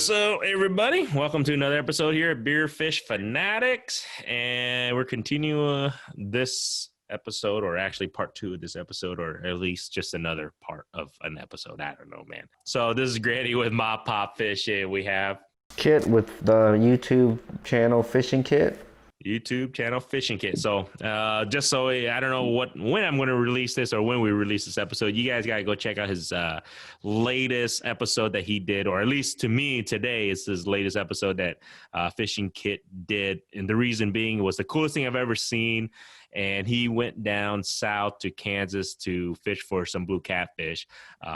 What's up, everybody? Welcome to another episode here at Beer Fish Fanatics. And we're continuing this episode, or actually part 2 of this episode, or at least just another part of an episode. I don't know, man. So this is Granny with MaPop Fishing. We have Kit with the YouTube channel Fishing Kit. YouTube channel Fishing Kit. So just so I don't know when I'm going to release this or when we release this episode, you guys got to go check out his latest episode that he did, or at least to me today is his latest episode that Fishing Kit did. And the reason being, it was the coolest thing I've ever seen. And he went down south to Kansas to fish for some blue catfish.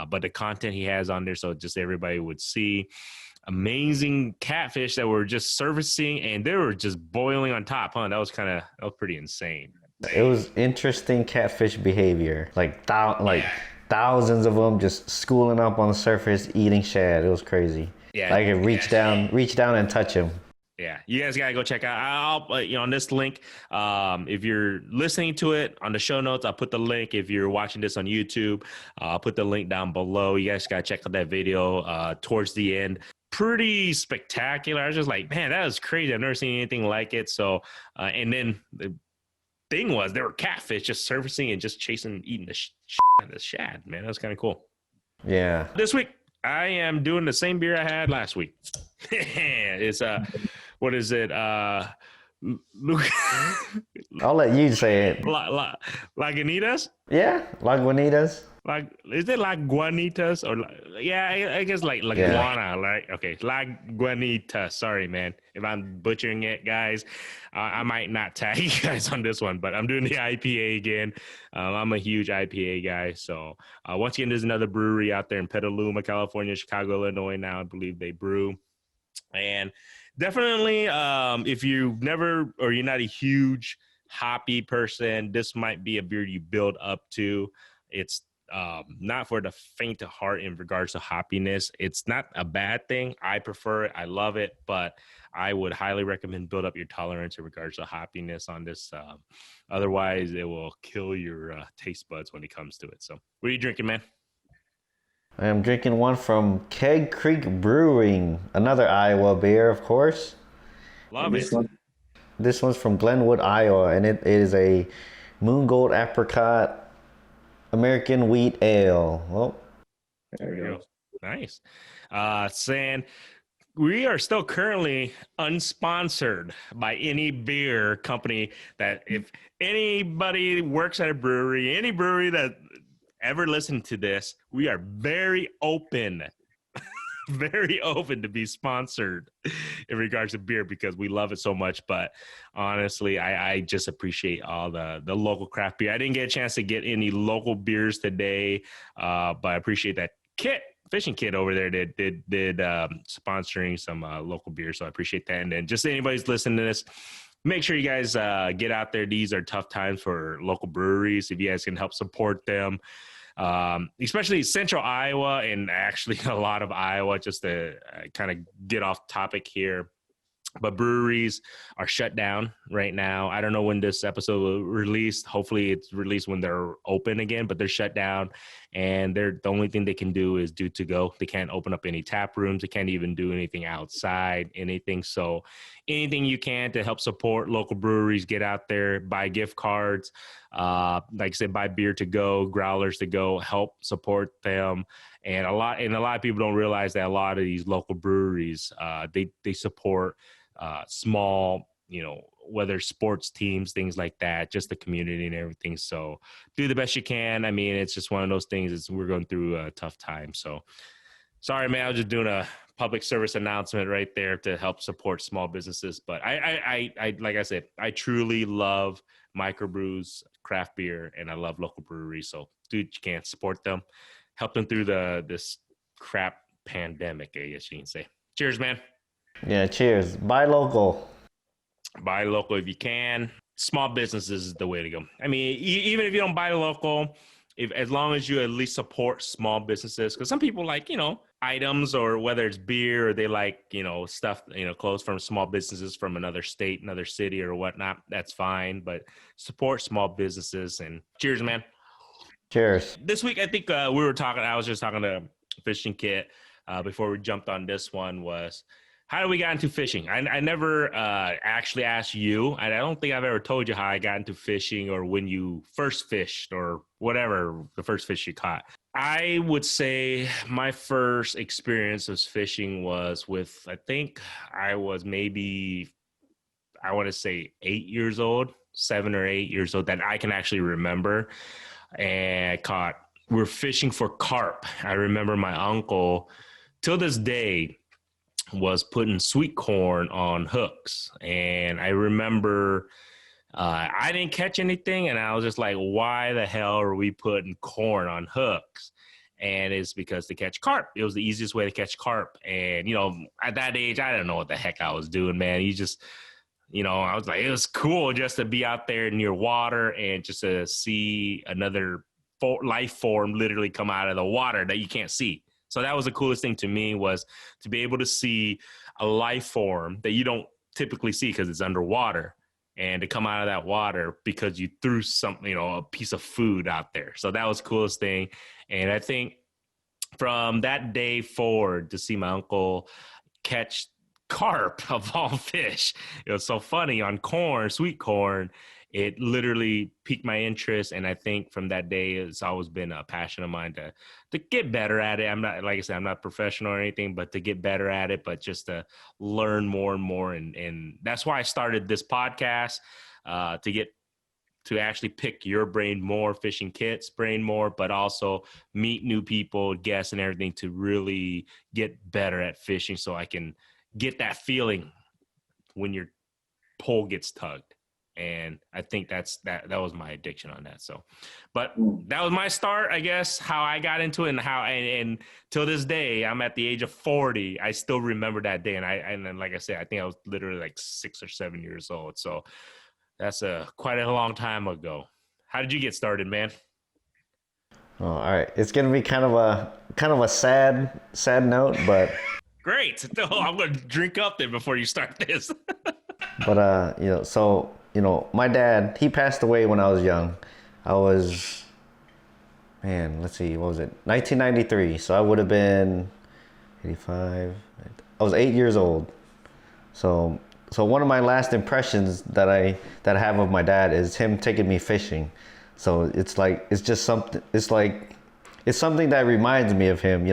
But the content he has on there, so just everybody would see amazing catfish that were just surfacing and they were just boiling on top, huh? That was pretty insane. It was interesting catfish behavior, like thousands of them just schooling up on the surface eating shad. It was crazy. Yeah, like it reach down and touch him. Yeah, you guys gotta go check out. I'll on this link. If you're listening to it on the show notes, I'll put the link. If you're watching this on YouTube, I'll put the link down below. You guys gotta check out that video towards the end. Pretty spectacular. I was just like, man, that was crazy. I've never seen anything like it. So, and then the thing was, there were catfish just surfacing and just eating the shad. Man, that was kind of cool. Yeah. This week, I am doing the same beer I had last week. It's what is it? I'll let you say it. Lagunitas? Yeah, Lagunitas. Is it Lagunitas or I guess like Laguana, like okay, Lagunitas. Sorry, man, if I'm butchering it, guys. I might not tag you guys on this one, but I'm doing the IPA again. I'm a huge IPA guy, so once again, there's another brewery out there in Petaluma, California, Chicago, Illinois. Now I believe they brew, and definitely, if you're not a huge hoppy person, this might be a beer you build up to. It's not for the faint of heart in regards to hoppiness. It's not a bad thing. I prefer it. I love it, but I would highly recommend build up your tolerance in regards to hoppiness on this. Otherwise, it will kill your taste buds when it comes to it. So what are you drinking, man? I am drinking one from Keg Creek Brewing, another Iowa beer, of course. Love it. This one's from Glenwood, Iowa, and it is a Moon Gold Apricot American Wheat Ale. Well, there we go. Nice. Saying we are still currently unsponsored by any beer company. That if anybody works at a brewery, any brewery that ever listened to this, we are very open to be sponsored in regards to beer because we love it so much. But honestly, I just appreciate all the local craft beer. I didn't get a chance to get any local beers today, but I appreciate that Fishing Kit over there did sponsoring some local beer. So I appreciate that. And then just anybody's listening to this, make sure you guys get out there. These are tough times for local breweries. If you guys can help support them, especially central Iowa and actually a lot of Iowa, just to kind of get off topic here. But breweries are shut down right now. I don't know when this episode will release. Hopefully it's released when they're open again, but they're shut down. And the only thing they can do is do to go. They can't open up any tap rooms. They can't even do anything outside, anything. So anything you can to help support local breweries, get out there, buy gift cards. Like I said, buy beer to go, growlers to go, help support them. And a lot of people don't realize that a lot of these local breweries, they support small, whether sports teams, things like that, just the community and everything. So do the best you can. I mean, it's just one of those things. We're going through a tough time. So sorry, man, I was just doing a public service announcement right there to help support small businesses. But I like I said, I truly love microbrews, craft beer, and I love local breweries. So do what you can, support them, help them through this crap pandemic, I guess you can say. Cheers, man. Yeah, cheers. Buy local. Buy local if you can. Small businesses is the way to go. I mean, even if you don't buy local, as long as you at least support small businesses, because some people like, items, or whether it's beer, or they like, stuff, clothes from small businesses from another state, another city or whatnot. That's fine, but support small businesses. And cheers, man. Cheers. This week, I think I was just talking to Fishing Kit before we jumped on this one was, how did we get into fishing? I never actually asked you. I don't think I've ever told you how I got into fishing or when you first fished or whatever, the first fish you caught. I would say my first experience of fishing was with, I think I was maybe, I want to say 8 years old, 7 or 8 years old, that I can actually remember. And we're fishing for carp. I remember my uncle, till this day, was putting sweet corn on hooks. And I remember I didn't catch anything. And I was just like, why the hell are we putting corn on hooks? And it's because to catch carp. It was the easiest way to catch carp. And, at that age, I didn't know what the heck I was doing, man. I was like, it was cool just to be out there near water and just to see another life form literally come out of the water that you can't see. So that was the coolest thing to me, was to be able to see a life form that you don't typically see because it's underwater, and to come out of that water because you threw something, a piece of food out there. So that was the coolest thing. And I think from that day forward, to see my uncle catch carp of all fish, it was so funny, on corn, sweet corn. It literally piqued my interest, and I think from that day, it's always been a passion of mine to get better at it. I'm not, like I said, I'm not professional or anything, but to get better at it, but just to learn more and more, and that's why I started this podcast, to actually pick your brain more, fishing kits brain more, but also meet new people, guests, and everything, to really get better at fishing, so I can get that feeling when your pole gets tugged. And I think that was my addiction on that. So, but that was my start, I guess, how I got into it, and till this day, I'm at the age of 40. I still remember that day. And then, like I said, I think I was literally like 6 or 7 years old. So that's quite a long time ago. How did you get started, man? Oh, all right. It's going to be kind of a sad note, but great. No, I'm going to drink up then before you start this. But my dad, he passed away when I was young. I was, let's see, what was it? 1993. So I would have been 85. I was 8 years old. So one of my last impressions that I have of my dad is him taking me fishing. So it's something that reminds me of him,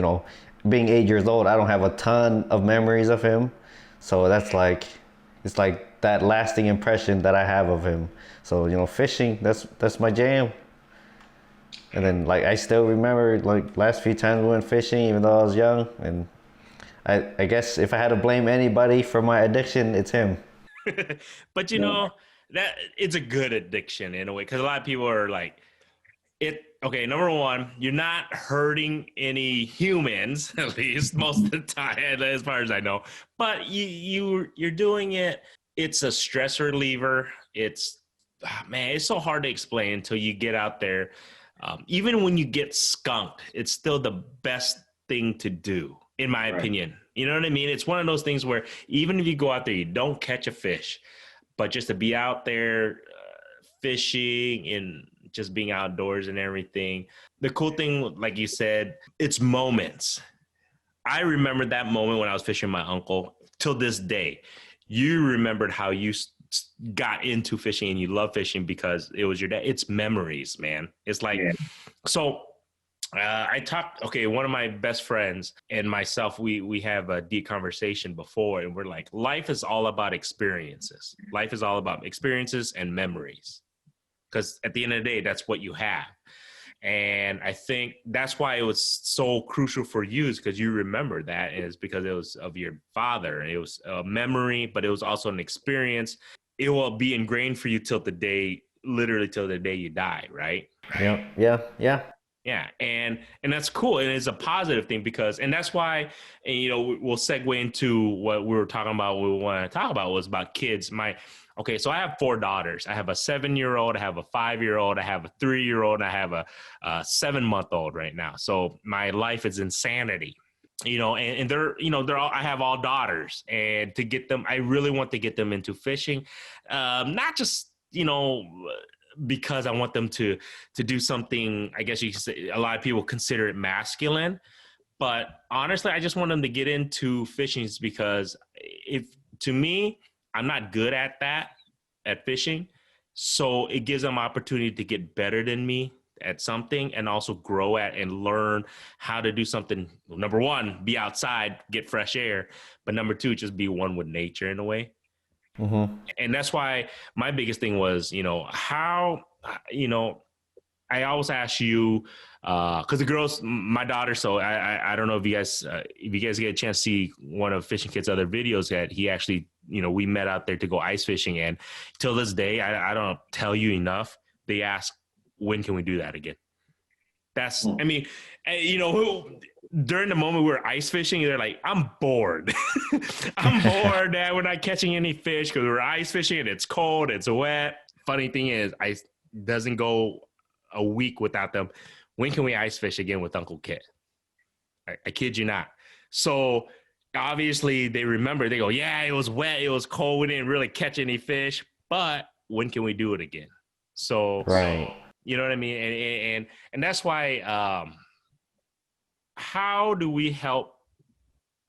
being 8 years old. I don't have a ton of memories of him. So it's like that lasting impression that I have of him. So, fishing, that's my jam. And then, I still remember, last few times we went fishing, even though I was young. And I guess if I had to blame anybody for my addiction, it's him. But, that it's a good addiction in a way, because a lot of people are like, okay, number one, you're not hurting any humans, at least most of the time, as far as I know. But you're doing it. It's a stress reliever. It's so hard to explain until you get out there. Even when you get skunked, it's still the best thing to do, in my opinion. You know what I mean? It's one of those things where even if you go out there, you don't catch a fish, but just to be out there fishing and just being outdoors and everything. The cool thing, like you said, it's moments. I remember that moment when I was fishing my uncle till this day. You remembered how you got into fishing and you love fishing because it was your dad. It's memories, man. It's like, so one of my best friends and myself, we have a deep conversation before, and we're like, life is all about experiences. Life is all about experiences and memories, because at the end of the day, that's what you have. And I think that's why it was so crucial for you, is because you remember that, and it's because it was of your father. It was a memory, but it was also an experience. It will be ingrained for you literally till the day you die, right? Yeah, and that's cool, and it's a positive thing, and that's why, and we'll segue into what we were talking about. What we want to talk about was about kids. So I have 4 daughters. I have a 7-year-old, I have a 5-year-old, I have a 3-year-old, and I have a 7-month-old right now. So my life is insanity, and they're all, I have all daughters, and to get them, I really want to get them into fishing, not just, because I want them to do something, I guess you could say, a lot of people consider it masculine, But honestly, I just want them to get into fishing because if to me, I'm not good at that, at fishing. So it gives them opportunity to get better than me at something and also grow at and learn how to do something. Number one, be outside, get fresh air. But number two, just be one with nature in a way. Mm-hmm. And that's why my biggest thing was, how, I always ask you, because the girls, my daughter. So I don't know if you guys get a chance to see one of Fishing Kit's other videos that he actually, we met out there to go ice fishing, and till this day, I don't tell you enough. They ask, when can we do that again? That's, I mean, during the moment we were ice fishing, they're like, I'm bored. I'm bored that we're not catching any fish because we're ice fishing and it's cold, it's wet. Funny thing is, I doesn't go a week without them. When can we ice fish again with Uncle Kit? I kid you not. So obviously they remember, they go, yeah, it was wet, it was cold, we didn't really catch any fish, but when can we do it again? So, Right. You know what I mean? And that's why, how do we help,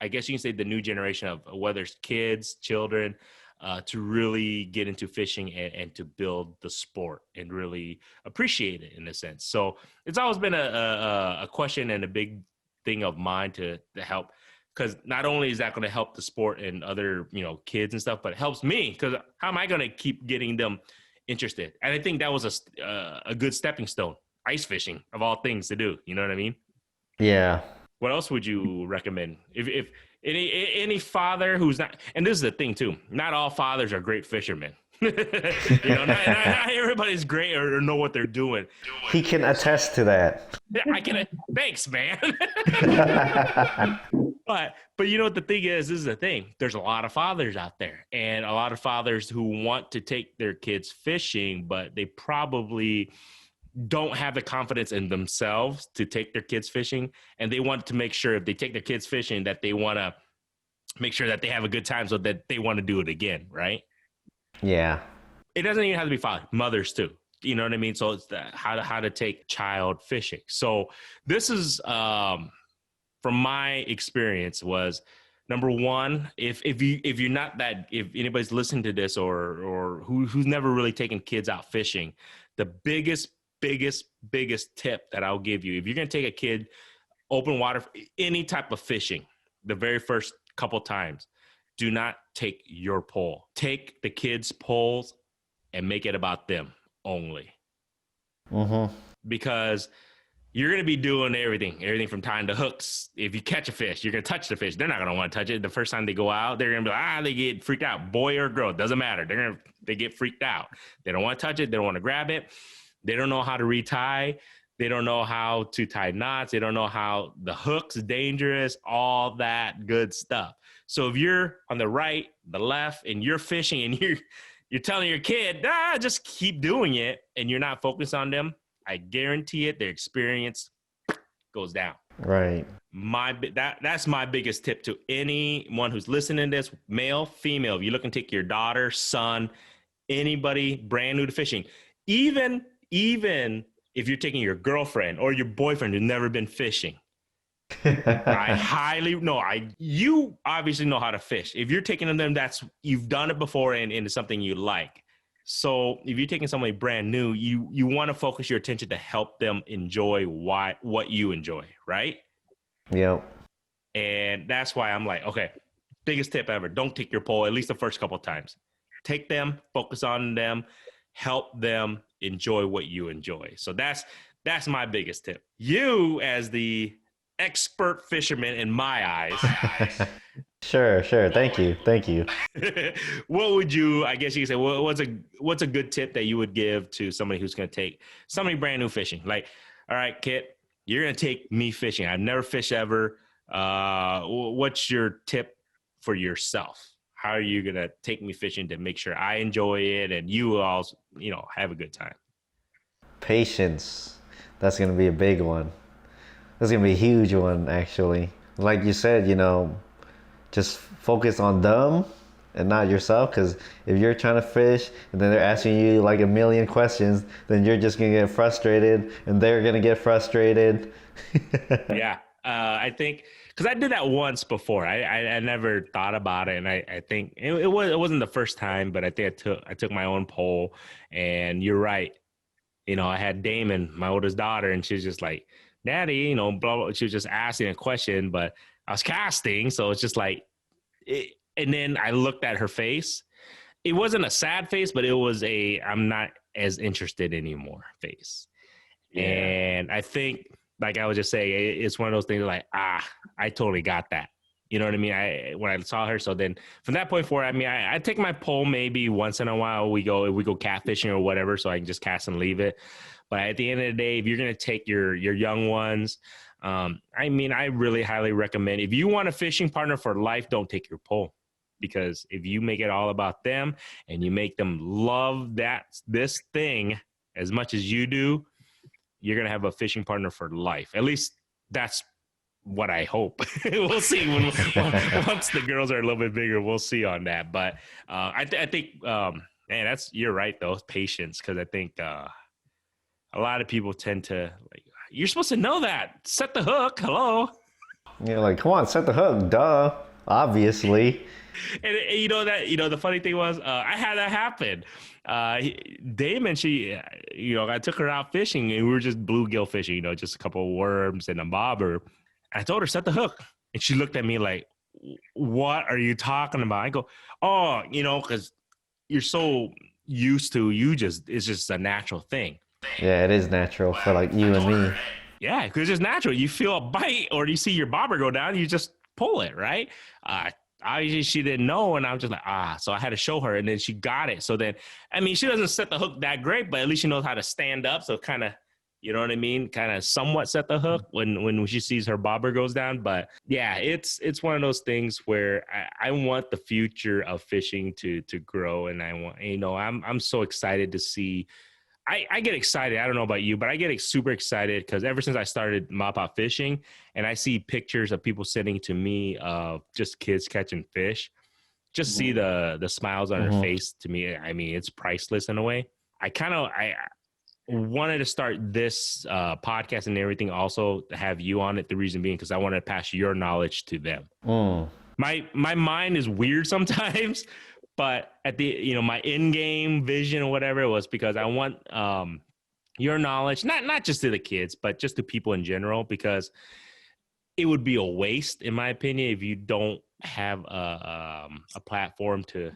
I guess you can say, the new generation of whether it's kids, children, to really get into fishing and to build the sport and really appreciate it in a sense. So it's always been a question and a big thing of mine to help, because not only is that going to help the sport and other, kids and stuff, but it helps me, because how am I going to keep getting them interested? And I think that was a good stepping stone, ice fishing of all things to do. You know what I mean? Yeah. What else would you recommend? If any father who's not, and this is the thing too, not all fathers are great fishermen. Not everybody's great or know what they're doing. He can attest to that. Yeah, I can. Thanks, man. But you know what the thing is? This is the thing. There's a lot of fathers out there, and a lot of fathers who want to take their kids fishing, but they probably don't have the confidence in themselves to take their kids fishing, and they want to make sure if they take their kids fishing that they want to make sure that they have a good time so that they want to do it again, right? Yeah. It doesn't even have to be fathers, mothers too. You know what I mean? So it's how to take child fishing. So this is from my experience was, number one, if you're not that, if anybody's listening to this or who's never really taken kids out fishing, the biggest tip that I'll give you, if you're going to take a kid open water, any type of fishing, the very first couple times, do not take your pole. Take the kids' poles and make it about them only. Mm-hmm. Because you're going to be doing everything from tying the hooks. If you catch a fish, you're going to touch the fish. They're not going to want to touch it. The first time they go out, they're going to be like, they get freaked out. Boy or girl, doesn't matter. They get freaked out. They don't want to touch it. They don't want to grab it. They don't know how to retie. They don't know how to tie knots. They don't know how the hook's dangerous, all that good stuff. So if you're on the right, the left, and you're fishing and you're telling your kid, just keep doing it, and you're not focused on them, I guarantee it, their experience goes down. Right. That's my biggest tip to anyone who's listening to this, male, female. If you're looking to take your daughter, son, anybody brand new to fishing, even if you're taking your girlfriend or your boyfriend who's never been fishing, you obviously know how to fish. If you're taking them, you've done it before and it's something you like. So if you're taking somebody brand new, you want to focus your attention to help them enjoy what you enjoy, right? Yep. And that's why I'm like, okay, biggest tip ever, don't take your pole at least the first couple of times. Take them, focus on them, help them enjoy what you enjoy. So that's my biggest tip. You, as the expert fisherman in my eyes. Sure. Thank you. What would you, I guess you could say, what's a good tip that you would give to somebody who's going to take somebody brand new fishing? Like, all right, Kit, you're going to take me fishing. I've never fished ever. What's your tip for yourself? How are you going to take me fishing to make sure I enjoy it and you all, have a good time? Patience. That's going to be a big one. That's going to be a huge one, actually. Like you said, just focus on them and not yourself, because if you're trying to fish and then they're asking you like a million questions, then you're just going to get frustrated and they're going to get frustrated. Yeah, I think because I did that once before. I never thought about it, and I think it wasn't the first time, but I think I took my own pole, and you're right. You know, I had Damon, my oldest daughter, and she's just like, "Daddy," you know, blah blah. She was just asking a question, but I was casting, so it's just like, and then I looked at her face. It wasn't a sad face, but it was a I'm not as interested anymore face. Yeah. And I think, like I would just say, it's one of those things like, I totally got that. You know what I mean? When I saw her, so then from that point forward, I mean, I take my pole maybe once in a while. We go catfishing or whatever, so I can just cast and leave it. But at the end of the day, if you're gonna take your young ones, I mean, I really highly recommend, if you want a fishing partner for life, don't take your pole, because if you make it all about them and you make them love this thing as much as you do, you're gonna have a fishing partner for life. At least that's what I hope. We'll see once the girls are a little bit bigger. We'll see on that. But I think, man, you're right though. Patience, because I think a lot of people tend to like, you're supposed to know that. Set the hook. Hello. Yeah, like, come on, set the hook. Duh. Obviously. And the funny thing was, I had that happen. Damon, I took her out fishing, and we were just bluegill fishing, just a couple of worms and a bobber. I told her, set the hook. And she looked at me like, what are you talking about? I go, oh, because you're so used to, it's just a natural thing. Yeah, it is natural for like you and me. Yeah, because it's natural. You feel a bite or you see your bobber go down, you just pull it, right? Obviously, she didn't know, and I was just like, so I had to show her, and then she got it. So then, I mean, she doesn't set the hook that great, but at least she knows how to stand up. So kind of, you know what I mean? Kind of somewhat set the hook when she sees her bobber goes down. But yeah, it's one of those things where I want the future of fishing to grow, and I want, I'm so excited to see. I get excited. I don't know about you, but I get super excited because ever since I started MaPop fishing, and I see pictures of people sending to me of just kids catching fish, just see the smiles on their face. To me, I mean, it's priceless in a way. I wanted to start this podcast and everything also to have you on it. The reason being because I wanted to pass your knowledge to them. My mind is weird sometimes. But at the, my in-game vision or whatever it was, because I want your knowledge, not just to the kids, but just to people in general, because it would be a waste, in my opinion, if you don't have a platform to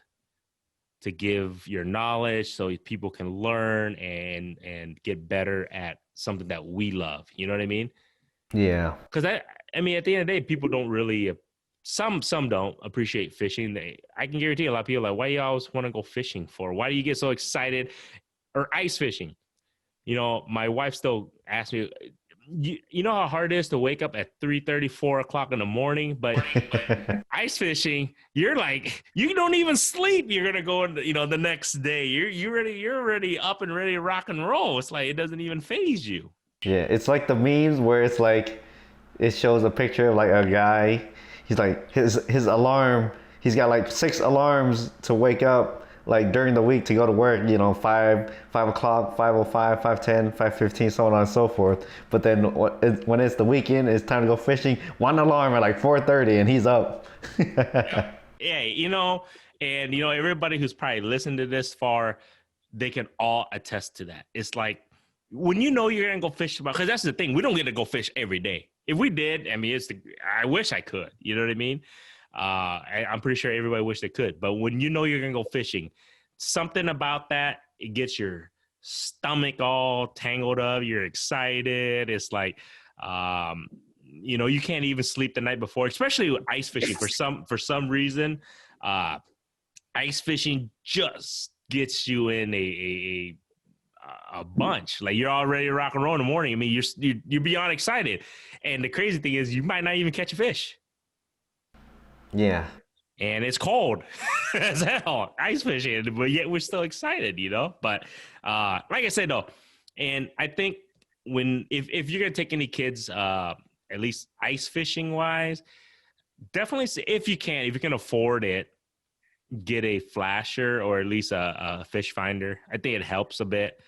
give your knowledge so people can learn and get better at something that we love. You know what I mean? Yeah. Because I mean, at the end of the day, people don't really. Some don't appreciate fishing. I can guarantee a lot of people are like, why do you always want to go fishing for? Why do you get so excited? Or ice fishing. My wife still asks me, you know how hard it is to wake up at 3:30, 4 o'clock in the morning? But ice fishing, you're like, you don't even sleep. You're going to go, the next day. You're already up and ready to rock and roll. It's like, it doesn't even faze you. Yeah, it's like the memes where it's like, it shows a picture of like a guy. He's like, his alarm, he's got like 6 alarms to wake up like during the week to go to work, 5 o'clock, 5:05, 5:10, 5:15, so on and so forth. But then when it's the weekend, it's time to go fishing, 1 alarm at like 4:30 and he's up. Yeah, and everybody who's probably listened to this far, they can all attest to that. It's like, when you're going to go fish, because that's the thing, we don't get to go fish every day. If we did, I mean, I wish I could. You know what I mean? I'm pretty sure everybody wish they could. But when you're going to go fishing, something about that, it gets your stomach all tangled up. You're excited. It's like, you can't even sleep the night before, especially with ice fishing. For some reason, ice fishing just gets you in a bunch. Like, you're all ready to rock and roll in the morning. I mean, you're beyond excited. And the crazy thing is, you might not even catch a fish. Yeah. And it's cold as hell, ice fishing, but yet we're still excited, But like I said, though, and I think if you're gonna take any kids, at least ice fishing wise, definitely, if you can afford it, get a flasher or at least a fish finder. I think it helps a bit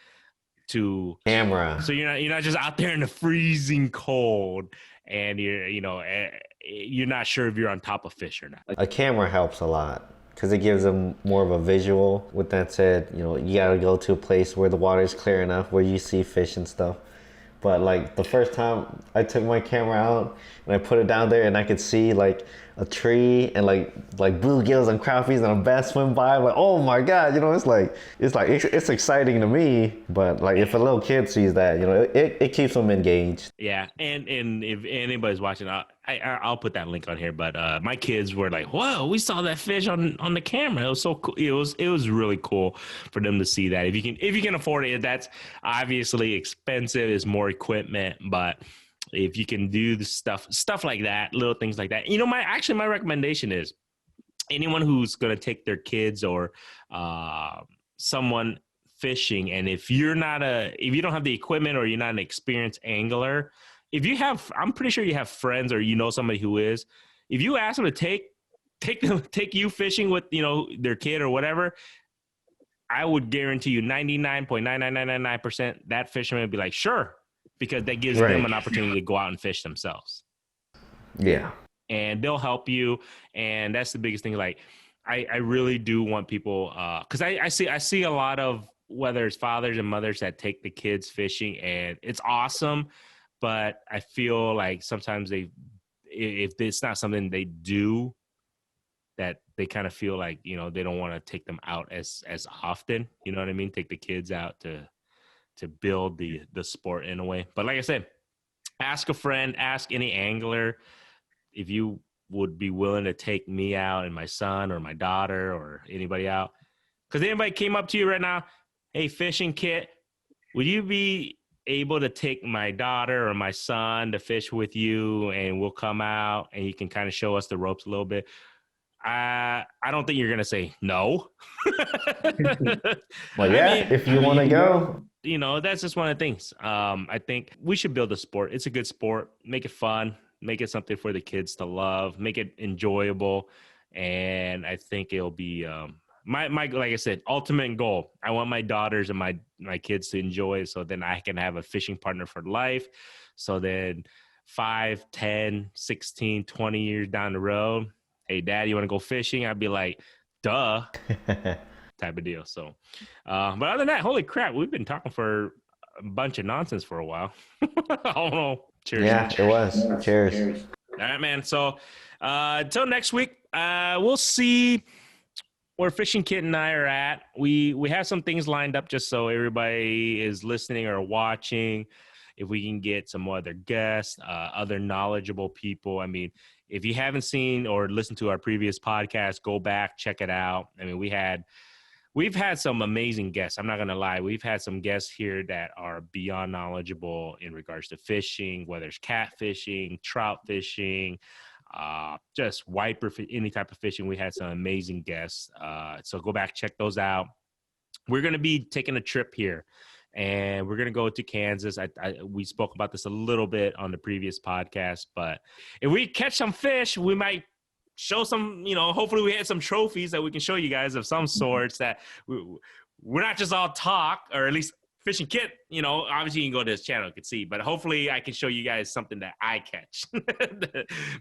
to camera. So you're not just out there in the freezing cold and you're not sure if you're on top of fish or not. A camera helps a lot because it gives them more of a visual. With that said, you gotta go to a place where the water is clear enough where you see fish and stuff. But like the first time I took my camera out and I put it down there and I could see like a tree and like bluegills and crappies and a bass swim by, I'm like, oh my God, it's exciting to me. But like if a little kid sees that, it keeps them engaged. Yeah, and if anybody's watching, I'll put that link on here. But my kids were like, "Whoa, we saw that fish on the camera. It was so cool. It was really cool for them to see that. If you can afford it, that's obviously expensive. It's more equipment, but if you can do the stuff like that, little things like that, my recommendation is anyone who's going to take their kids or someone fishing, and if you don't have the equipment or you're not an experienced angler, I'm pretty sure you have friends or somebody who is, if you ask them to take you fishing with their kid or whatever, I would guarantee you 99.99999% that fisherman would be like, sure, because that gives them an opportunity to go out and fish themselves. Yeah. And they'll help you. And that's the biggest thing. Like, I really do want people, because I see a lot of, whether it's fathers and mothers that take the kids fishing, and it's awesome. But I feel like sometimes if it's not something they do, that they kind of feel like, they don't want to take them out as often. You know what I mean? Take the kids out to build the sport in a way. But like I said, ask a friend, ask any angler if you would be willing to take me out and my son or my daughter or anybody out. Because anybody came up to you right now, hey, fishing kit, would you be able to take my daughter or my son to fish with you, and we'll come out and you can kind of show us the ropes a little bit? I don't think you're going to say no. Well, yeah, if you want to go. That's just one of the things. I think we should build a sport. It's a good sport. Make it fun. Make it something for the kids to love. Make it enjoyable. And I think it'll be my like I said, ultimate goal. I want my daughters and my kids to enjoy it, so then I can have a fishing partner for life. So then 5, 10, 16, 20 years down the road, hey, Dad, you want to go fishing? I'd be like, duh, type of deal. So, but other than that, holy crap, we've been talking for a bunch of nonsense for a while. I don't know. Cheers. Yeah, it was. Cheers. All right, man. So until next week, we'll see where Fishing Kit and I are at. We have some things lined up just so everybody is listening or watching. If we can get some other guests, other knowledgeable people. I mean, if you haven't seen or listened to our previous podcast, go back, check it out. I mean, we've had some amazing guests. I'm not going to lie. We've had some guests here that are beyond knowledgeable in regards to fishing, whether it's catfishing, trout fishing, just wiper, any type of fishing. We had some amazing guests. So go back, check those out. We're going to be taking a trip here, and we're going to go to Kansas. We spoke about this a little bit on the previous podcast, but if we catch some fish, we might show some, hopefully we had some trophies that we can show you guys of some sorts, that we're not just all talk, or at least Fishing Kit, obviously you can go to his channel, you can see, but hopefully I can show you guys something that I catch.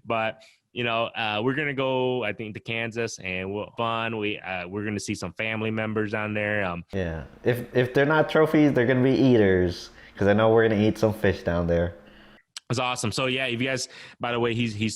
But, we're going to go, I think, to Kansas, and we're going to see some family members down there. Yeah. If they're not trophies, they're going to be eaters, because I know we're going to eat some fish down there. It's awesome. So yeah, if you guys, by the way, he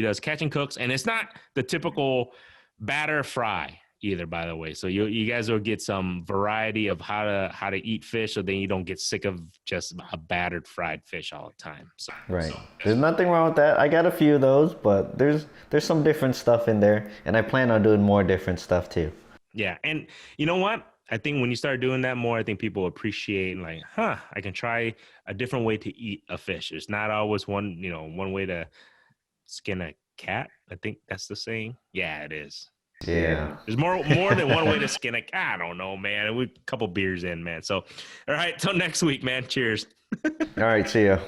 does catch and cooks, and it's not the typical batter fry either, by the way. So you guys will get some variety of how to eat fish, so then you don't get sick of just a battered fried fish all the time. So, right. There's nothing wrong with that. I got a few of those, but there's some different stuff in there, and I plan on doing more different stuff too. Yeah, and you know what? I think when you start doing that more, I think people appreciate, like, I can try a different way to eat a fish. It's not always one way to skin a cat. I think that's the saying. Yeah, it is. Yeah. There's more than one way to skin a cat. I don't know, man. We're a couple beers in, man. So, all right, till next week, man. Cheers. All right, see ya.